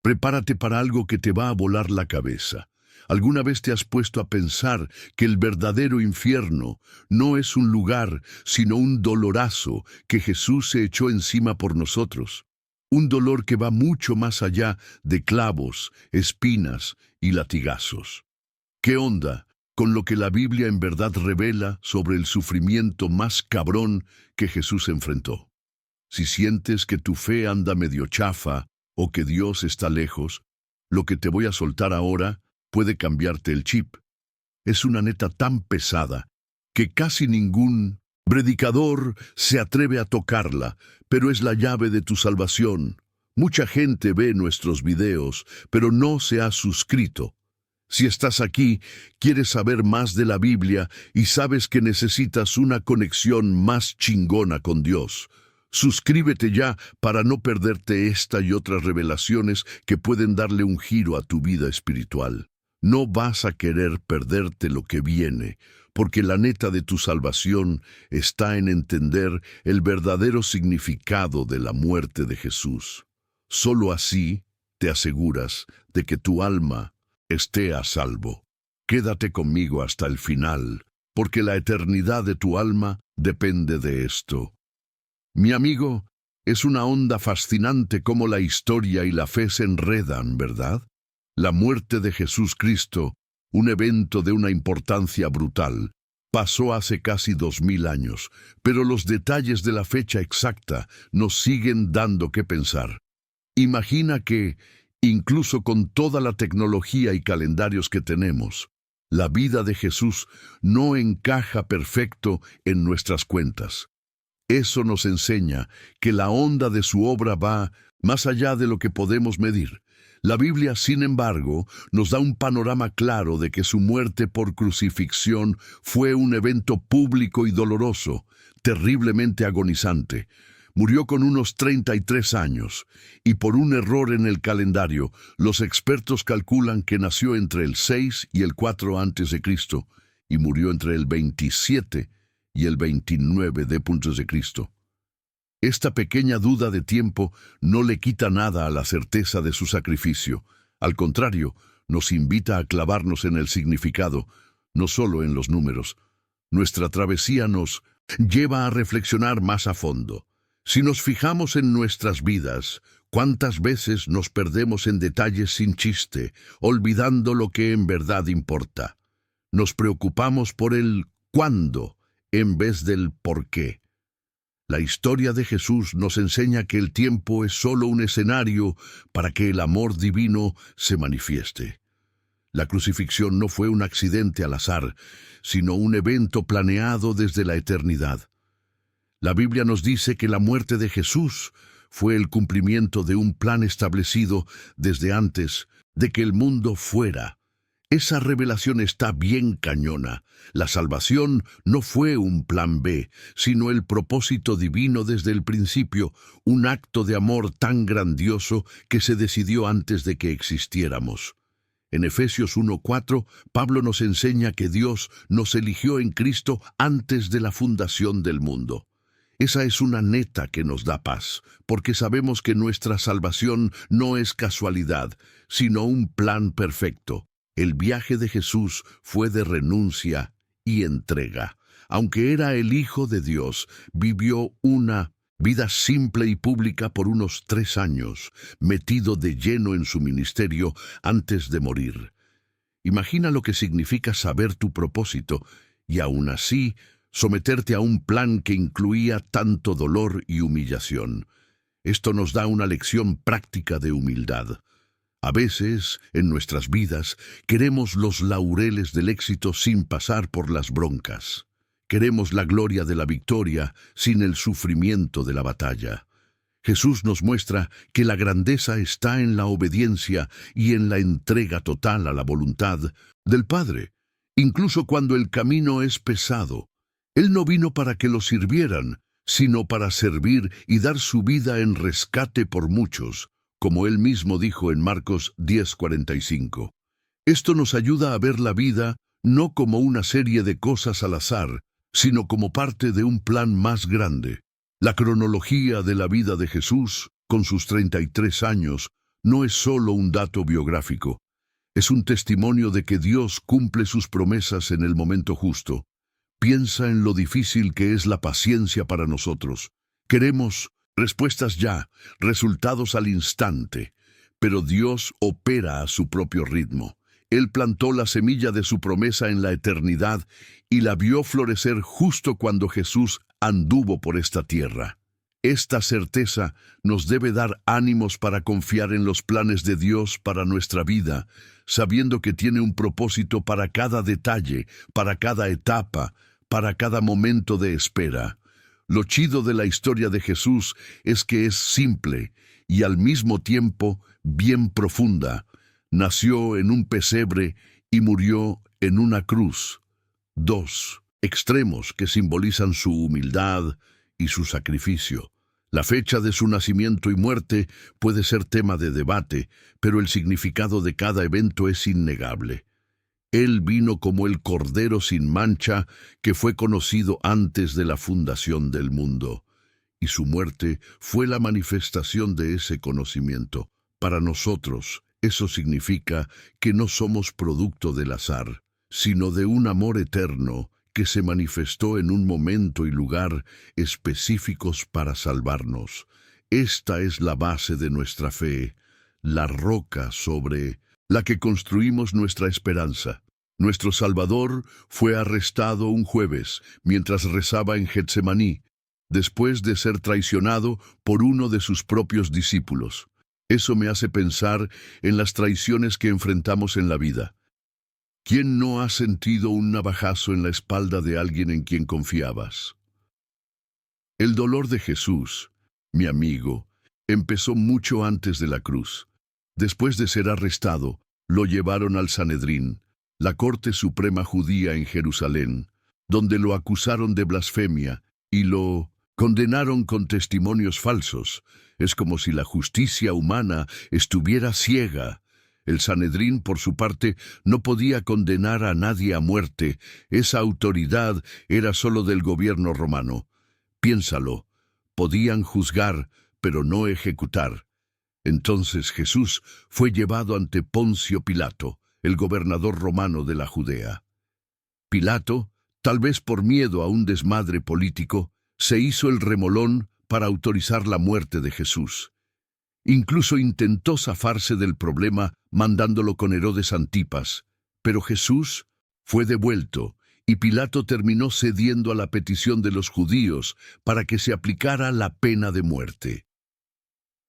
Prepárate para algo que te va a volar la cabeza. ¿Alguna vez te has puesto a pensar que el verdadero infierno no es un lugar, sino un dolorazo que Jesús se echó encima por nosotros? Un dolor que va mucho más allá de clavos, espinas y latigazos. ¿Qué onda con lo que la Biblia en verdad revela sobre el sufrimiento más cabrón que Jesús enfrentó? Si sientes que tu fe anda medio chafa o que Dios está lejos, lo que te voy a soltar ahora puede cambiarte el chip. Es una neta tan pesada que casi ningún predicador se atreve a tocarla, pero es la llave de tu salvación. Mucha gente ve nuestros videos, pero no se ha suscrito. Si estás aquí, quieres saber más de la Biblia y sabes que necesitas una conexión más chingona con Dios. Suscríbete ya para no perderte esta y otras revelaciones que pueden darle un giro a tu vida espiritual. No vas a querer perderte lo que viene, porque la neta de tu salvación está en entender el verdadero significado de la muerte de Jesús. Solo así te aseguras de que tu alma esté a salvo. Quédate conmigo hasta el final, porque la eternidad de tu alma depende de esto. Mi amigo, es una onda fascinante cómo la historia y la fe se enredan, ¿verdad? La muerte de Jesús Cristo, un evento de una importancia brutal, pasó hace casi 2000 años, pero los detalles de la fecha exacta nos siguen dando que pensar. Imagina que, incluso con toda la tecnología y calendarios que tenemos, la vida de Jesús no encaja perfecto en nuestras cuentas. Eso nos enseña que la onda de su obra va más allá de lo que podemos medir. La Biblia, sin embargo, nos da un panorama claro de que su muerte por crucifixión fue un evento público y doloroso, terriblemente agonizante. Murió con unos 33 años, y por un error en el calendario, los expertos calculan que nació entre el 6 y el 4 antes de Cristo, y murió entre el 27 y el 29 de Cristo. Esta pequeña duda de tiempo no le quita nada a la certeza de su sacrificio. Al contrario, nos invita a clavarnos en el significado, no solo en los números. Nuestra travesía nos lleva a reflexionar más a fondo. Si nos fijamos en nuestras vidas, ¿cuántas veces nos perdemos en detalles sin chiste, olvidando lo que en verdad importa? Nos preocupamos por el cuándo en vez del por qué. La historia de Jesús nos enseña que el tiempo es solo un escenario para que el amor divino se manifieste. La crucifixión no fue un accidente al azar, sino un evento planeado desde la eternidad. La Biblia nos dice que la muerte de Jesús fue el cumplimiento de un plan establecido desde antes de que el mundo fuera. Esa revelación está bien cañona. La salvación no fue un plan B, sino el propósito divino desde el principio, un acto de amor tan grandioso que se decidió antes de que existiéramos. En Efesios 1:4, Pablo nos enseña que Dios nos eligió en Cristo antes de la fundación del mundo. Esa es una neta que nos da paz, porque sabemos que nuestra salvación no es casualidad, sino un plan perfecto. El viaje de Jesús fue de renuncia y entrega. Aunque era el Hijo de Dios, vivió una vida simple y pública por unos 3 años, metido de lleno en su ministerio antes de morir. Imagina lo que significa saber tu propósito y aún así someterte a un plan que incluía tanto dolor y humillación. Esto nos da una lección práctica de humildad. A veces, en nuestras vidas, queremos los laureles del éxito sin pasar por las broncas. Queremos la gloria de la victoria sin el sufrimiento de la batalla. Jesús nos muestra que la grandeza está en la obediencia y en la entrega total a la voluntad del Padre, incluso cuando el camino es pesado. Él no vino para que lo sirvieran, sino para servir y dar su vida en rescate por muchos, como él mismo dijo en Marcos 10:45. Esto nos ayuda a ver la vida no como una serie de cosas al azar, sino como parte de un plan más grande. La cronología de la vida de Jesús, con sus 33 años, no es solo un dato biográfico, es un testimonio de que Dios cumple sus promesas en el momento justo. Piensa en lo difícil que es la paciencia para nosotros. Queremos respuestas ya, resultados al instante, pero Dios opera a su propio ritmo. Él plantó la semilla de su promesa en la eternidad y la vio florecer justo cuando Jesús anduvo por esta tierra. Esta certeza nos debe dar ánimos para confiar en los planes de Dios para nuestra vida, sabiendo que tiene un propósito para cada detalle, para cada etapa, para cada momento de espera. Lo chido de la historia de Jesús es que es simple y al mismo tiempo bien profunda. Nació en un pesebre y murió en una cruz. Dos extremos que simbolizan su humildad y su sacrificio. La fecha de su nacimiento y muerte puede ser tema de debate, pero el significado de cada evento es innegable. Él vino como el Cordero sin mancha que fue conocido antes de la fundación del mundo, y su muerte fue la manifestación de ese conocimiento. Para nosotros, eso significa que no somos producto del azar, sino de un amor eterno que se manifestó en un momento y lugar específicos para salvarnos. Esta es la base de nuestra fe, la roca sobre la que construimos nuestra esperanza. Nuestro Salvador fue arrestado un jueves mientras rezaba en Getsemaní, después de ser traicionado por uno de sus propios discípulos. Eso me hace pensar en las traiciones que enfrentamos en la vida. ¿Quién no ha sentido un navajazo en la espalda de alguien en quien confiabas? El dolor de Jesús, mi amigo, empezó mucho antes de la cruz. Después de ser arrestado, lo llevaron al Sanedrín, la Corte Suprema Judía en Jerusalén, donde lo acusaron de blasfemia y lo condenaron con testimonios falsos. Es como si la justicia humana estuviera ciega. El Sanedrín, por su parte, no podía condenar a nadie a muerte. Esa autoridad era solo del gobierno romano. Piénsalo, podían juzgar, pero no ejecutar. Entonces Jesús fue llevado ante Poncio Pilato, el gobernador romano de la Judea. Pilato, tal vez por miedo a un desmadre político, se hizo el remolón para autorizar la muerte de Jesús. Incluso intentó zafarse del problema mandándolo con Herodes Antipas, pero Jesús fue devuelto y Pilato terminó cediendo a la petición de los judíos para que se aplicara la pena de muerte.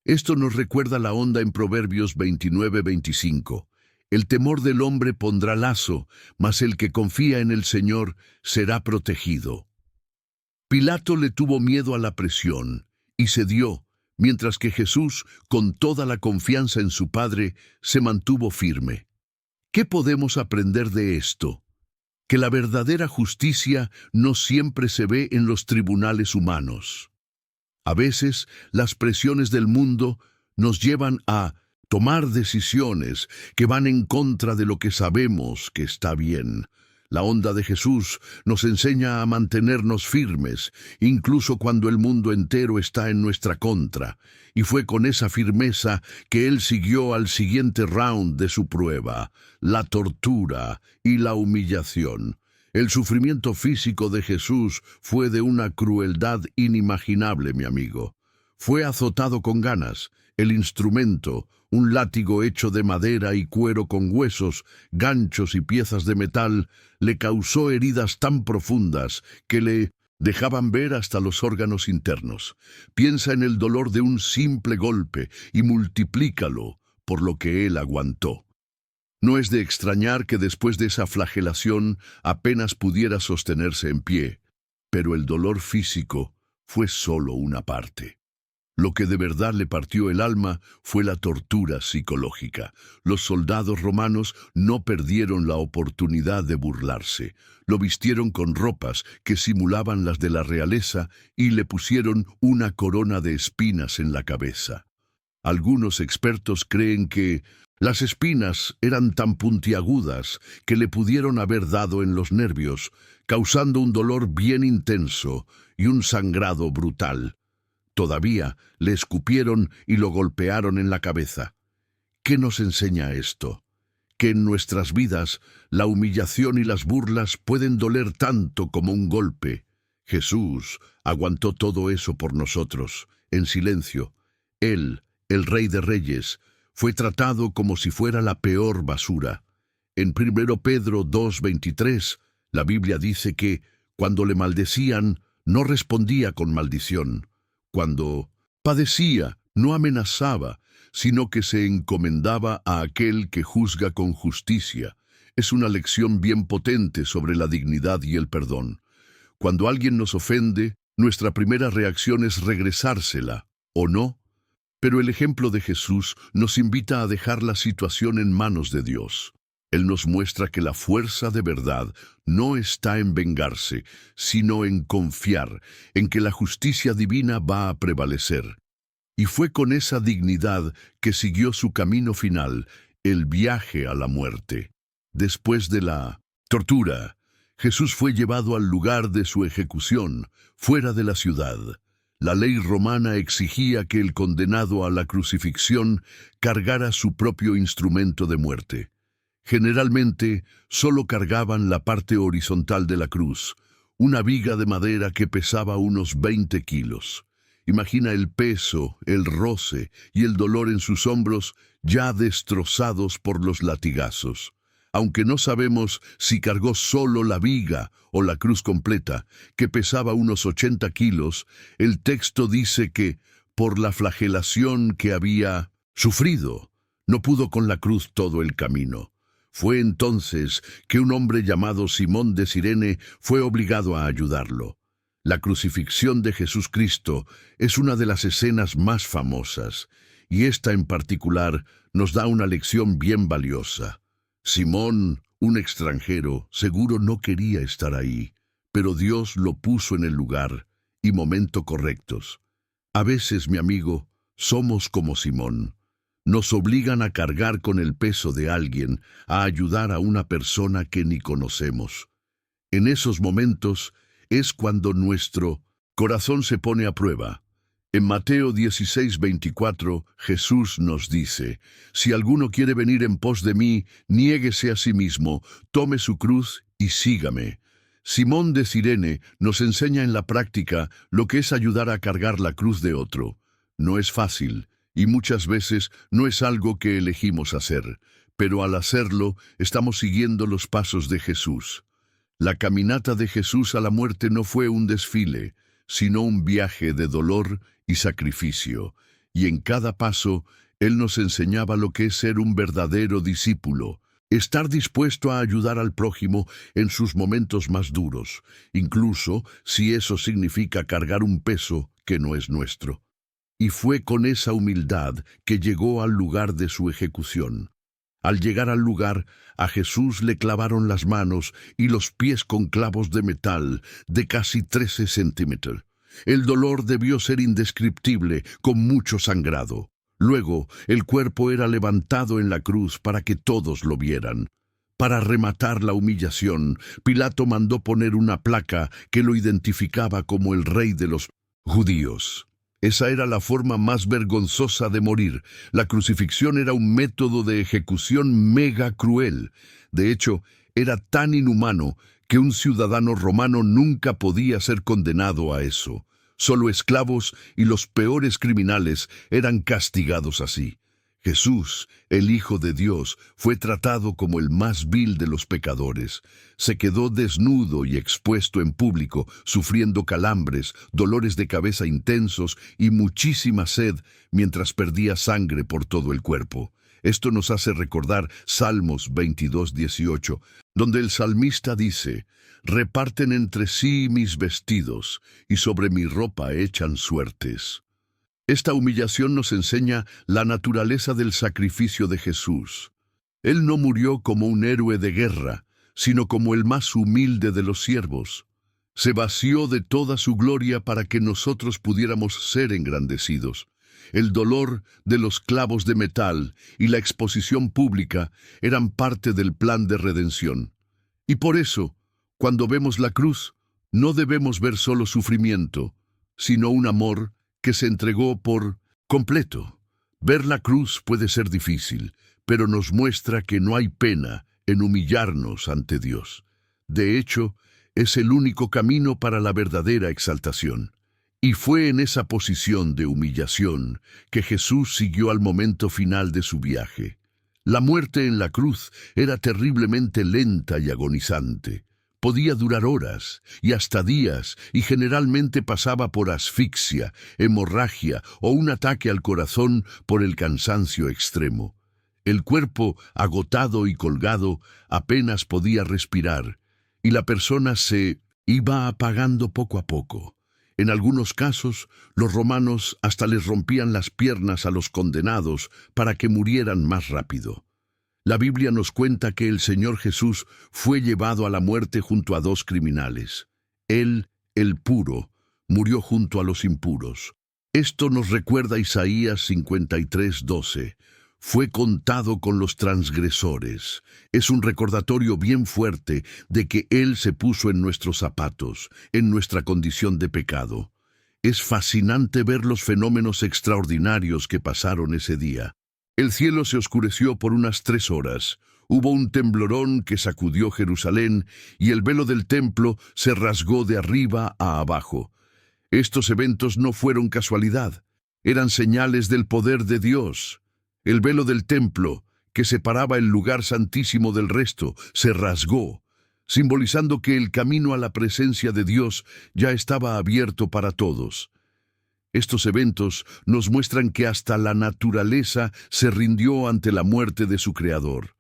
Esto nos recuerda la onda en Proverbios 29:25. El temor del hombre pondrá lazo, mas el que confía en el Señor será protegido. Pilato le tuvo miedo a la presión y cedió, mientras que Jesús, con toda la confianza en su Padre, se mantuvo firme. ¿Qué podemos aprender de esto? Que la verdadera justicia no siempre se ve en los tribunales humanos. A veces, las presiones del mundo nos llevan a tomar decisiones que van en contra de lo que sabemos que está bien. La onda de Jesús nos enseña a mantenernos firmes, incluso cuando el mundo entero está en nuestra contra, y fue con esa firmeza que Él siguió al siguiente round de su prueba, la tortura y la humillación. El sufrimiento físico de Jesús fue de una crueldad inimaginable, mi amigo. Fue azotado con ganas, el instrumento, un látigo hecho de madera y cuero con huesos, ganchos y piezas de metal, le causó heridas tan profundas que le dejaban ver hasta los órganos internos. Piensa en el dolor de un simple golpe y multiplícalo por lo que él aguantó. No es de extrañar que después de esa flagelación apenas pudiera sostenerse en pie, pero el dolor físico fue solo una parte. Lo que de verdad le partió el alma fue la tortura psicológica. Los soldados romanos no perdieron la oportunidad de burlarse. Lo vistieron con ropas que simulaban las de la realeza y le pusieron una corona de espinas en la cabeza. Algunos expertos creen que las espinas eran tan puntiagudas que le pudieron haber dado en los nervios, causando un dolor bien intenso y un sangrado brutal. Todavía le escupieron y lo golpearon en la cabeza. ¿Qué nos enseña esto? Que en nuestras vidas la humillación y las burlas pueden doler tanto como un golpe. Jesús aguantó todo eso por nosotros, en silencio. Él, el Rey de Reyes, fue tratado como si fuera la peor basura. En 1 Pedro 2:23, la Biblia dice que, cuando le maldecían, no respondía con maldición. Cuando padecía, no amenazaba, sino que se encomendaba a aquel que juzga con justicia. Es una lección bien potente sobre la dignidad y el perdón. Cuando alguien nos ofende, nuestra primera reacción es regresársela, ¿o no? Pero el ejemplo de Jesús nos invita a dejar la situación en manos de Dios. Él nos muestra que la fuerza de verdad no está en vengarse, sino en confiar en que la justicia divina va a prevalecer. Y fue con esa dignidad que siguió su camino final, el viaje a la muerte. Después de la tortura, Jesús fue llevado al lugar de su ejecución, fuera de la ciudad. La ley romana exigía que el condenado a la crucifixión cargara su propio instrumento de muerte. Generalmente, solo cargaban la parte horizontal de la cruz, una viga de madera que pesaba unos 20 kilos. Imagina el peso, el roce y el dolor en sus hombros ya destrozados por los latigazos. Aunque no sabemos si cargó solo la viga o la cruz completa, que pesaba unos 80 kilos, el texto dice que, por la flagelación que había sufrido, no pudo con la cruz todo el camino. Fue entonces que un hombre llamado Simón de Cirene fue obligado a ayudarlo. La crucifixión de Jesucristo es una de las escenas más famosas, y esta en particular nos da una lección bien valiosa. Simón, un extranjero, seguro no quería estar ahí, pero Dios lo puso en el lugar y momento correctos. A veces, mi amigo, somos como Simón. Nos obligan a cargar con el peso de alguien, a ayudar a una persona que ni conocemos. En esos momentos es cuando nuestro corazón se pone a prueba. En Mateo 16:24, Jesús nos dice: si alguno quiere venir en pos de mí, niéguese a sí mismo, tome su cruz y sígame. Simón de Cirene nos enseña en la práctica lo que es ayudar a cargar la cruz de otro. No es fácil, y muchas veces no es algo que elegimos hacer, pero al hacerlo estamos siguiendo los pasos de Jesús. La caminata de Jesús a la muerte no fue un desfile, sino un viaje de dolor y sacrificio, y en cada paso Él nos enseñaba lo que es ser un verdadero discípulo, estar dispuesto a ayudar al prójimo en sus momentos más duros, incluso si eso significa cargar un peso que no es nuestro. Y fue con esa humildad que llegó al lugar de su ejecución. Al llegar al lugar, a Jesús le clavaron las manos y los pies con clavos de metal de casi 13 centímetros. El dolor debió ser indescriptible, con mucho sangrado. Luego, el cuerpo era levantado en la cruz para que todos lo vieran. Para rematar la humillación, Pilato mandó poner una placa que lo identificaba como el rey de los judíos. Esa era la forma más vergonzosa de morir. La crucifixión era un método de ejecución mega cruel. De hecho, era tan inhumano que un ciudadano romano nunca podía ser condenado a eso. Solo esclavos y los peores criminales eran castigados así. Jesús, el Hijo de Dios, fue tratado como el más vil de los pecadores. Se quedó desnudo y expuesto en público, sufriendo calambres, dolores de cabeza intensos y muchísima sed, mientras perdía sangre por todo el cuerpo. Esto nos hace recordar Salmos 22:18, donde el salmista dice: «Reparten entre sí mis vestidos, y sobre mi ropa echan suertes». Esta humillación nos enseña la naturaleza del sacrificio de Jesús. Él no murió como un héroe de guerra, sino como el más humilde de los siervos. Se vació de toda su gloria para que nosotros pudiéramos ser engrandecidos. El dolor de los clavos de metal y la exposición pública eran parte del plan de redención. Y por eso, cuando vemos la cruz, no debemos ver solo sufrimiento, sino un amor que se entregó por completo. Ver la cruz puede ser difícil, pero nos muestra que no hay pena en humillarnos ante Dios. De hecho, es el único camino para la verdadera exaltación. Y fue en esa posición de humillación que Jesús siguió al momento final de su viaje. La muerte en la cruz era terriblemente lenta y agonizante. Podía durar horas y hasta días y generalmente pasaba por asfixia, hemorragia o un ataque al corazón por el cansancio extremo. El cuerpo, agotado y colgado, apenas podía respirar y la persona se iba apagando poco a poco. En algunos casos, los romanos hasta les rompían las piernas a los condenados para que murieran más rápido. La Biblia nos cuenta que el Señor Jesús fue llevado a la muerte junto a dos criminales. Él, el puro, murió junto a los impuros. Esto nos recuerda Isaías 53:12. Fue contado con los transgresores. Es un recordatorio bien fuerte de que Él se puso en nuestros zapatos, en nuestra condición de pecado. Es fascinante ver los fenómenos extraordinarios que pasaron ese día. El cielo se oscureció por unas 3 horas. Hubo un temblorón que sacudió Jerusalén y el velo del templo se rasgó de arriba a abajo. Estos eventos no fueron casualidad, eran señales del poder de Dios. El velo del templo, que separaba el lugar santísimo del resto, se rasgó, simbolizando que el camino a la presencia de Dios ya estaba abierto para todos. Estos eventos nos muestran que hasta la naturaleza se rindió ante la muerte de su creador.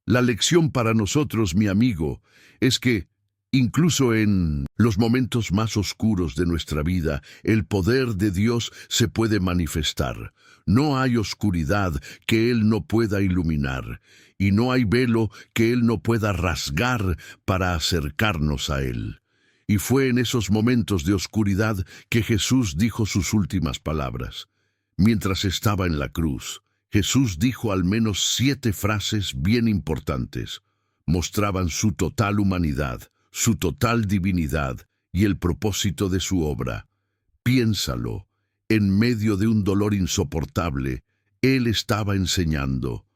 La lección para nosotros, mi amigo, es que, incluso en los momentos más oscuros de nuestra vida, el poder de Dios se puede manifestar. No hay oscuridad que Él no pueda iluminar, y no hay velo que Él no pueda rasgar para acercarnos a Él. Y fue en esos momentos de oscuridad que Jesús dijo sus últimas palabras. Mientras estaba en la cruz, Jesús dijo al menos 7 frases bien importantes. Mostraban su total humanidad, su total divinidad y el propósito de su obra. Piénsalo, en medio de un dolor insoportable, Él estaba enseñando.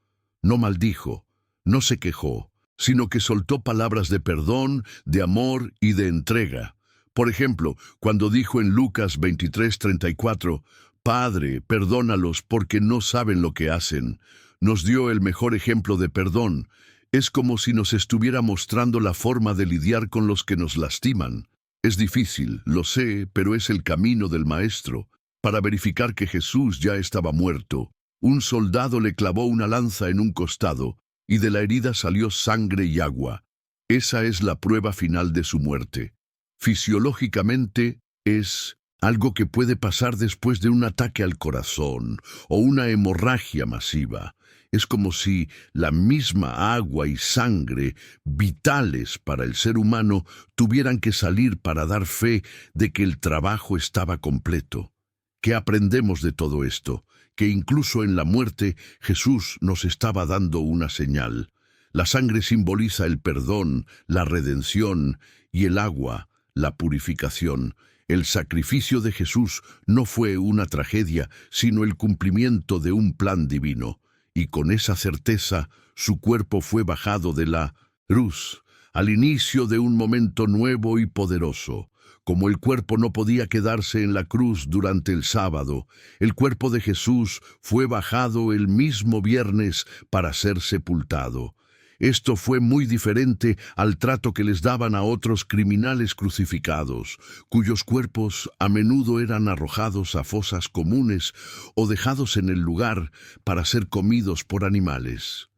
No maldijo, no se quejó, sino que soltó palabras de perdón, de amor y de entrega. Por ejemplo, cuando dijo en Lucas 23:34, «Padre, perdónalos porque no saben lo que hacen», nos dio el mejor ejemplo de perdón. Es como si nos estuviera mostrando la forma de lidiar con los que nos lastiman. Es difícil, lo sé, pero es el camino del Maestro. Para verificar que Jesús ya estaba muerto, un soldado le clavó una lanza en un costado, y de la herida salió sangre y agua. Esa es la prueba final de su muerte. Fisiológicamente es algo que puede pasar después de un ataque al corazón o una hemorragia masiva. Es como si la misma agua y sangre, vitales para el ser humano, tuvieran que salir para dar fe de que el trabajo estaba completo. ¿Qué aprendemos de todo esto? Que incluso en la muerte Jesús nos estaba dando una señal. La sangre simboliza el perdón, la redención, y el agua, la purificación. El sacrificio de Jesús no fue una tragedia, sino el cumplimiento de un plan divino. Y con esa certeza, su cuerpo fue bajado de la cruz, al inicio de un momento nuevo y poderoso. Como el cuerpo no podía quedarse en la cruz durante el sábado, el cuerpo de Jesús fue bajado el mismo viernes para ser sepultado. Esto fue muy diferente al trato que les daban a otros criminales crucificados, cuyos cuerpos a menudo eran arrojados a fosas comunes o dejados en el lugar para ser comidos por animales.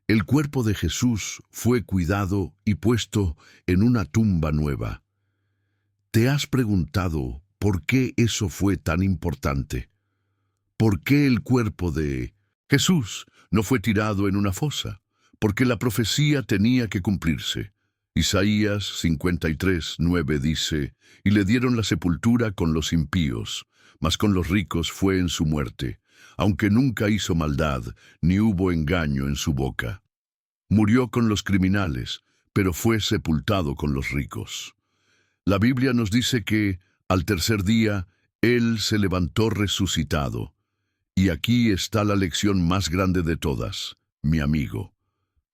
El cuerpo de Jesús fue cuidado y puesto en una tumba nueva. ¿Te has preguntado por qué eso fue tan importante? ¿Por qué el cuerpo de Jesús no fue tirado en una fosa? Porque la profecía tenía que cumplirse. Isaías 53:9 dice, «Y le dieron la sepultura con los impíos, mas con los ricos fue en su muerte, aunque nunca hizo maldad, ni hubo engaño en su boca. Murió con los criminales, pero fue sepultado con los ricos». La Biblia nos dice que, al tercer día, Él se levantó resucitado. Y aquí está la lección más grande de todas, mi amigo.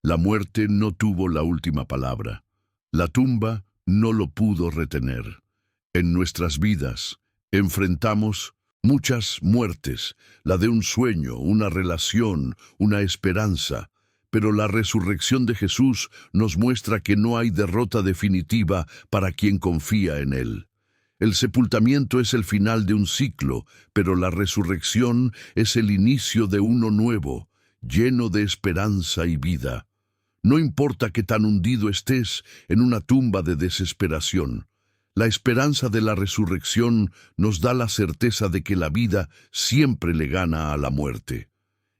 La muerte no tuvo la última palabra. La tumba no lo pudo retener. En nuestras vidas enfrentamos muchas muertes, la de un sueño, una relación, una esperanza, pero la resurrección de Jesús nos muestra que no hay derrota definitiva para quien confía en Él. El sepultamiento es el final de un ciclo, pero la resurrección es el inicio de uno nuevo, lleno de esperanza y vida. No importa qué tan hundido estés en una tumba de desesperación, la esperanza de la resurrección nos da la certeza de que la vida siempre le gana a la muerte.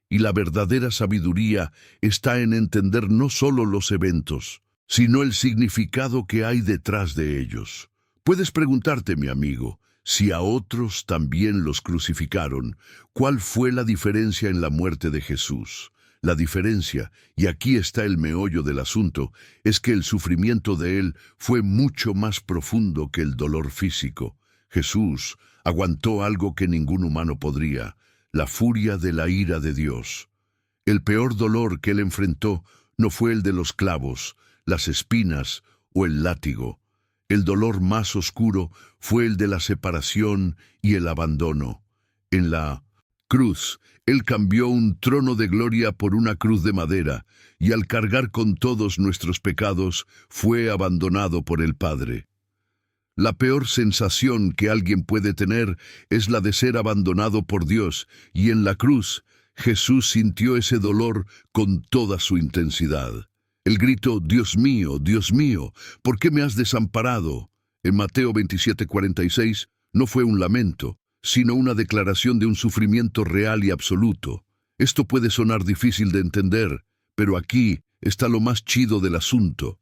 Y la verdadera sabiduría está en entender no solo los eventos, sino el significado que hay detrás de ellos. Puedes preguntarte, mi amigo, si a otros también los crucificaron, ¿cuál fue la diferencia en la muerte de Jesús? La diferencia, y aquí está el meollo del asunto, es que el sufrimiento de Él fue mucho más profundo que el dolor físico. Jesús aguantó algo que ningún humano podría, la furia de la ira de Dios. El peor dolor que Él enfrentó no fue el de los clavos, las espinas o el látigo. El dolor más oscuro fue el de la separación y el abandono. En la cruz, Él cambió un trono de gloria por una cruz de madera, y al cargar con todos nuestros pecados, fue abandonado por el Padre. La peor sensación que alguien puede tener es la de ser abandonado por Dios, y en la cruz, Jesús sintió ese dolor con toda su intensidad. El grito, Dios mío, ¿por qué me has desamparado?", en Mateo 27:46, no fue un lamento, sino una declaración de un sufrimiento real y absoluto. Esto puede sonar difícil de entender, pero aquí está lo más chido del asunto.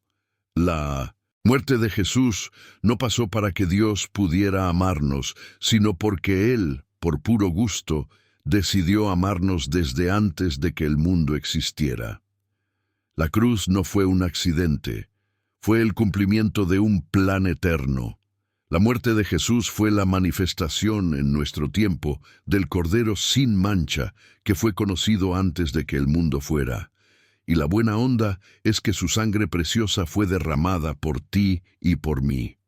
La muerte de Jesús no pasó para que Dios pudiera amarnos, sino porque Él, por puro gusto, decidió amarnos desde antes de que el mundo existiera. La cruz no fue un accidente, fue el cumplimiento de un plan eterno. La muerte de Jesús fue la manifestación en nuestro tiempo del Cordero sin mancha que fue conocido antes de que el mundo fuera. Y la buena onda es que su sangre preciosa fue derramada por ti y por mí.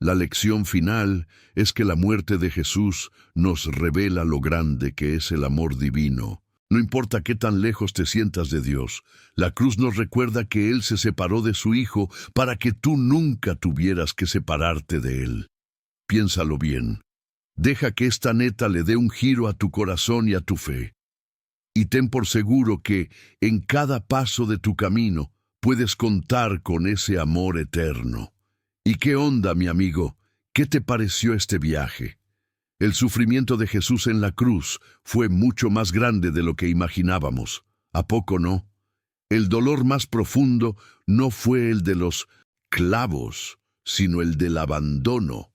La lección final es que la muerte de Jesús nos revela lo grande que es el amor divino. No importa qué tan lejos te sientas de Dios, la cruz nos recuerda que Él se separó de su Hijo para que tú nunca tuvieras que separarte de Él. Piénsalo bien. Deja que esta neta le dé un giro a tu corazón y a tu fe. Y ten por seguro que en cada paso de tu camino puedes contar con ese amor eterno. ¿Y qué onda, mi amigo? ¿Qué te pareció este viaje? El sufrimiento de Jesús en la cruz fue mucho más grande de lo que imaginábamos. ¿A poco no? El dolor más profundo no fue el de los clavos, sino el del abandono.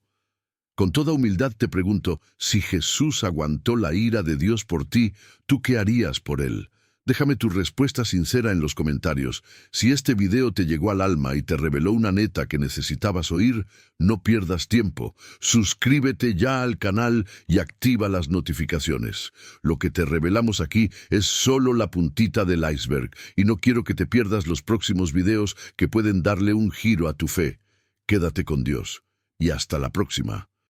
Con toda humildad te pregunto, si Jesús aguantó la ira de Dios por ti, ¿tú qué harías por Él? Déjame tu respuesta sincera en los comentarios. Si este video te llegó al alma y te reveló una neta que necesitabas oír, no pierdas tiempo. Suscríbete ya al canal y activa las notificaciones. Lo que te revelamos aquí es solo la puntita del iceberg y no quiero que te pierdas los próximos videos que pueden darle un giro a tu fe. Quédate con Dios y hasta la próxima.